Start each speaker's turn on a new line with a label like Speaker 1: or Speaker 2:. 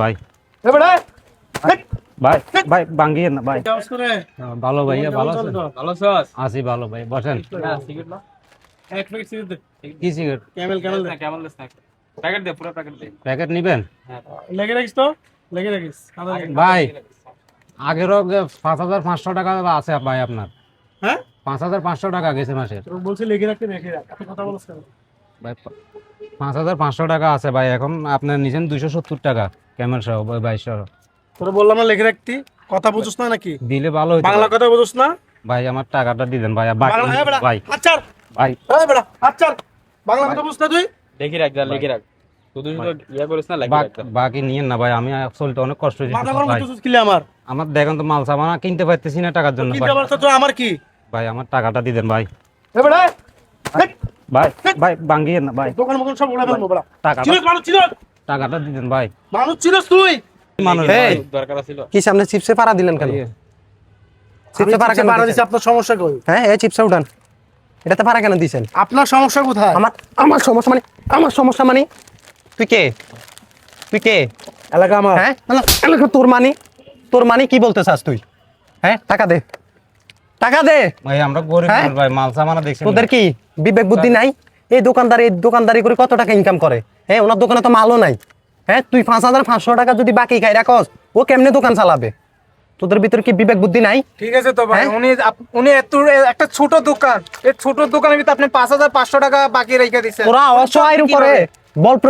Speaker 1: ভাই
Speaker 2: এ বেটা
Speaker 1: ভাই ভাই ভাঙ্গিয়ে না ভাই।
Speaker 2: কাজ করে
Speaker 1: ভালো ভাইয়া, ভালো আছেন?
Speaker 2: ভালো আছিস
Speaker 1: আছি ভালো ভাই, বসেন।
Speaker 2: না সিগারেট না এক প্যাকেট সিগারেট দে
Speaker 1: কি সিগারেট?
Speaker 2: ক্যামেল ক্যামেল দে
Speaker 3: কেমন লাগছে প্যাকেট দে পুরো প্যাকেট দে
Speaker 1: প্যাকেট নিবেন?
Speaker 2: লেগে রাখিস তো লেগে রাখিস কাদা লেগে।
Speaker 1: ভাই আগেরও 5,500 টাকা আছে ভাই আপনার।
Speaker 2: হ্যাঁ
Speaker 1: 5,500 টাকা গেছে মাসের।
Speaker 2: তোর বলছি লেগে রাখতে রেখে রাখ আপনি কথা বলছ কেন
Speaker 1: ভাই 5,500 টাকা আছে ভাই, এখন আপনার নিছেন 270 টাকা ক্যামেরা সহ 2200।
Speaker 2: তোর বললাম না লেগে রাখতি কথা বুঝছ না নাকি
Speaker 1: দিলে ভালো হইতো
Speaker 2: বাংলা
Speaker 1: ভাই।
Speaker 2: কথা বুঝছ না
Speaker 1: ভাই আমার টাকাটা দিবেন ভাই, আর বাকি
Speaker 2: বাংলা হ্যাঁ বেটা
Speaker 1: ভাই
Speaker 2: আচ্ছা
Speaker 1: ভাই
Speaker 2: এই বেটা আচ্ছা বাংলা কথা বুঝছ না তুই
Speaker 3: লিখে রাখ যা লিখে রাখ শুধু শুধু ইয়া করিস না লিখে রাখ
Speaker 1: বাকি নিয়েন না ভাই, আমি চলতে অনেক কষ্ট হয়েছে
Speaker 2: মাথা গরম
Speaker 1: ভাই।
Speaker 2: করতেছিস কিলে আমার
Speaker 1: আমার দেখেন তো মাল সামানা কিনতে পারতেছি না টাকার জন্য
Speaker 2: কি
Speaker 1: ভাই।
Speaker 2: ব্যাপার তো আমার কি
Speaker 1: ভাই আমার টাকাটা দিবেন ভাই।
Speaker 2: এ বেটা
Speaker 1: ভাই ভাই ভাঙ্গিয়ে না ভাই,
Speaker 2: দোকান মোকান সব উড়া ফেলবো বেটা
Speaker 1: টাকাটা
Speaker 2: চিনস মানুষ চিনস
Speaker 1: টাকাটা দিবেন ভাই।
Speaker 2: মানুষ চিনস তুই
Speaker 1: মানুষ
Speaker 4: এই,
Speaker 3: দরকার ছিল
Speaker 4: কি সামনে চিপসে পাড়া দিলেন কেন? চিপসে পাড়া কেন
Speaker 2: পাড়া
Speaker 4: দিছেন?
Speaker 2: দিছি আপনার সমস্যা কই
Speaker 4: হ্যাঁ এই চিপসে উঠান, এটাতে পাড়া কেন দিছেন?
Speaker 2: আপনার সমস্যা কোথায়
Speaker 4: আমার আমার সমস্যা মানে আমার সমস্যা মানে তুই কে? তুই কে?
Speaker 2: এলাকা আমার
Speaker 4: হ্যাঁ এলাকা তোর মানে কি বলতে চাস তুই? হ্যাঁ টাকা দে, টাকা দে।
Speaker 1: ভাই আমরা গরিব
Speaker 4: হ্যাঁ?
Speaker 1: মানুষ ভাই, মাল সামানা দেখছেন
Speaker 4: তোদের কি বিবেক বুদ্ধি নাই? এই দোকানদারি করে কত টাকা ইনকাম করে? হ্যাঁ ওনার দোকানে তো মালও নাই। হ্যাঁ তুই 5,500 টাকা যদি বাকি খাই রাখস, ও কেমনে দোকান চালাবে? তোদের ভিতর কি বিবেক বুদ্ধি নাই?
Speaker 5: ঠিক আছে তো ভাই
Speaker 4: হ্যাঁ?
Speaker 5: উনি এত একটা ছোট দোকান, এই ছোট দোকানের ভিতরে আপনি 5,500 টাকা বাকি রেখে দিচ্ছেন।
Speaker 4: ওরা অসহায়ের উপরে বল প্রয়োগ